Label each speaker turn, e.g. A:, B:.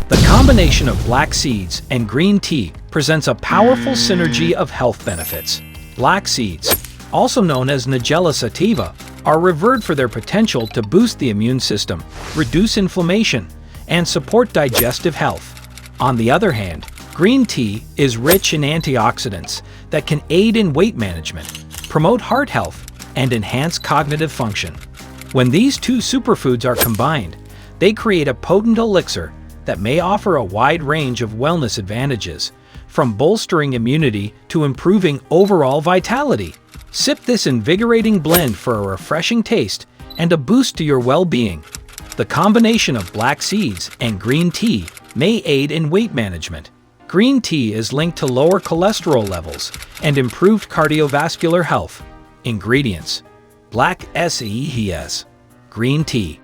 A: The combination of black seeds and green tea presents a powerful synergy of health benefits. Black seeds, also known as Nigella sativa, are revered for their potential to boost the immune system, reduce inflammation, and support digestive health. On the other hand, green tea is rich in antioxidants that can aid in weight management, promote heart health, and enhance cognitive function. When these two superfoods are combined, they create a potent elixir that may offer a wide range of wellness advantages, from bolstering immunity to improving overall vitality. Sip this invigorating blend for a refreshing taste and a boost to your well-being. The combination of black seeds and green tea may aid in weight management. Green tea is linked to lower cholesterol levels and improved cardiovascular health. Ingredients: black seeds, green tea,